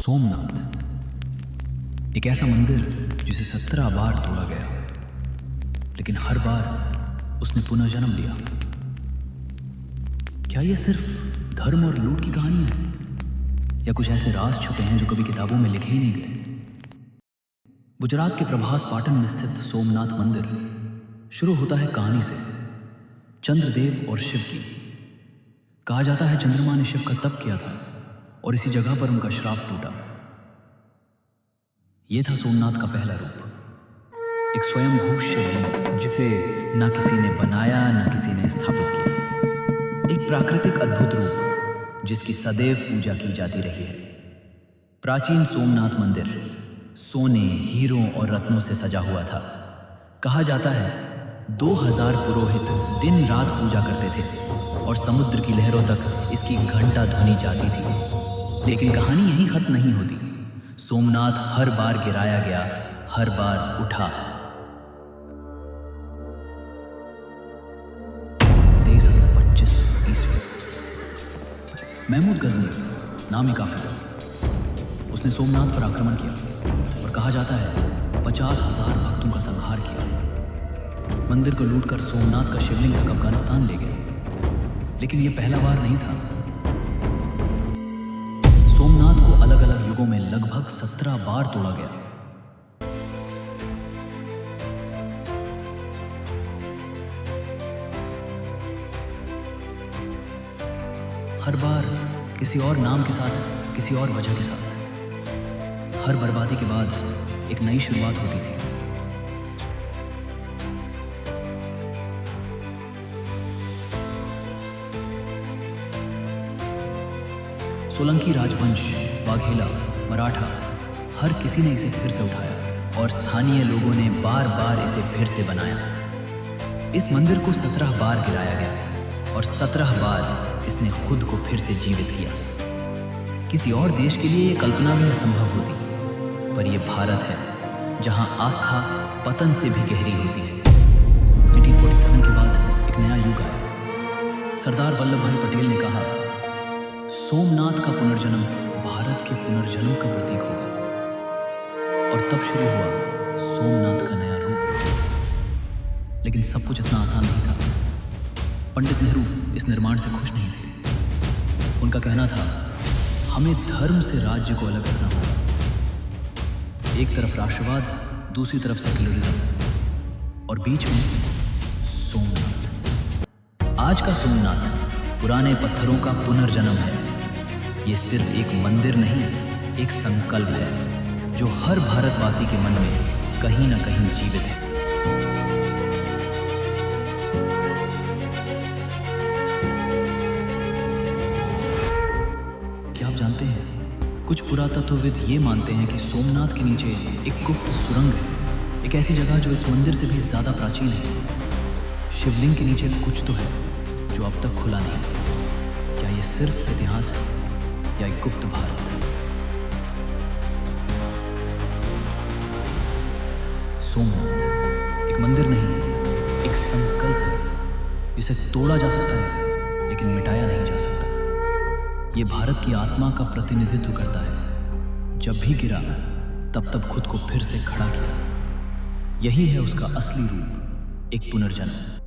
सोमनाथ एक ऐसा मंदिर जिसे 17 बार तोड़ा गया, लेकिन हर बार उसने पुनर्जन्म लिया। क्या यह सिर्फ धर्म और लूट की कहानी है, या कुछ ऐसे राज छुपे हैं जो कभी किताबों में लिखे ही नहीं गए? गुजरात के प्रभास पाटन में स्थित सोमनाथ मंदिर शुरू होता है कहानी से, चंद्रदेव और शिव की। कहा जाता है चंद्रमा ने शिव का तप किया था और इसी जगह पर उनका श्राप टूटा। यह था सोमनाथ का पहला रूप, एक स्वयंभू शिवलिंग जिसे ना किसी ने बनाया ना किसी ने स्थापित किया। एक प्राकृतिक अद्भुत रूप जिसकी सदैव पूजा की जाती रही है। प्राचीन सोमनाथ मंदिर सोने, हीरों और रत्नों से सजा हुआ था। कहा जाता है 2000 पुरोहित दिन रात पूजा करते थे और समुद्र की लहरों तक इसकी घंटा ध्वनि जाती थी। लेकिन कहानी यहीं खत्म नहीं होती। सोमनाथ हर बार गिराया गया, हर बार उठा। 2325 ईस्वी महमूद गजनी नामी काफिर था। उसने सोमनाथ पर आक्रमण किया और कहा जाता है 50,000 भक्तों का संहार किया। मंदिर को लूटकर सोमनाथ का शिवलिंग तक अफगानिस्तान ले गए। लेकिन यह पहला बार नहीं था। सोमनाथ को अलग अलग युगों में लगभग 17 बार तोड़ा गया। हर बार किसी और नाम के साथ, किसी और वजह के साथ। हर बर्बादी के बाद एक नई शुरुआत होती थी। सोलंकी राजवंश, वाघेला, मराठा, हर किसी ने इसे फिर से उठाया और स्थानीय लोगों ने बार बार इसे फिर से बनाया। इस मंदिर को 17 बार गिराया गया और 17 बार इसने खुद को फिर से जीवित किया। किसी और देश के लिए यह कल्पना भी असंभव होती, पर यह भारत है जहां आस्था पतन से भी गहरी होती है। 1847 के बाद एक नया युग आया। सरदार वल्लभ भाई पटेल ने कहा, सोमनाथ का पुनर्जन्म भारत के पुनर्जन्म का प्रतीक होगा। और तब शुरू हुआ सोमनाथ का नया रूप। लेकिन सब कुछ इतना आसान नहीं था। पंडित नेहरू इस निर्माण से खुश नहीं थे। उनका कहना था, हमें धर्म से राज्य को अलग रखना होगा। एक तरफ राष्ट्रवाद, दूसरी तरफ सेक्युलरिज्म, और बीच में सोमनाथ। आज का सोमनाथ पुराने पत्थरों का पुनर्जन्म है। ये सिर्फ एक मंदिर नहीं, एक संकल्प है जो हर भारतवासी के मन में कहीं ना कहीं जीवित है। क्या आप जानते हैं, कुछ पुरातत्वविद ये मानते हैं कि सोमनाथ के नीचे एक गुप्त सुरंग है, एक ऐसी जगह जो इस मंदिर से भी ज्यादा प्राचीन है। शिवलिंग के नीचे कुछ तो है जो अब तक खुला नहीं। क्या ये सिर्फ इतिहास है या एक गुप्त भारत? सोमनाथ एक मंदिर नहीं, एक संकल्प है जिसे तोड़ा जा सकता है लेकिन मिटाया नहीं जा सकता। ये भारत की आत्मा का प्रतिनिधित्व करता है। जब भी गिरा तब खुद को फिर से खड़ा किया। यही है उसका असली रूप, एक पुनर्जन्म।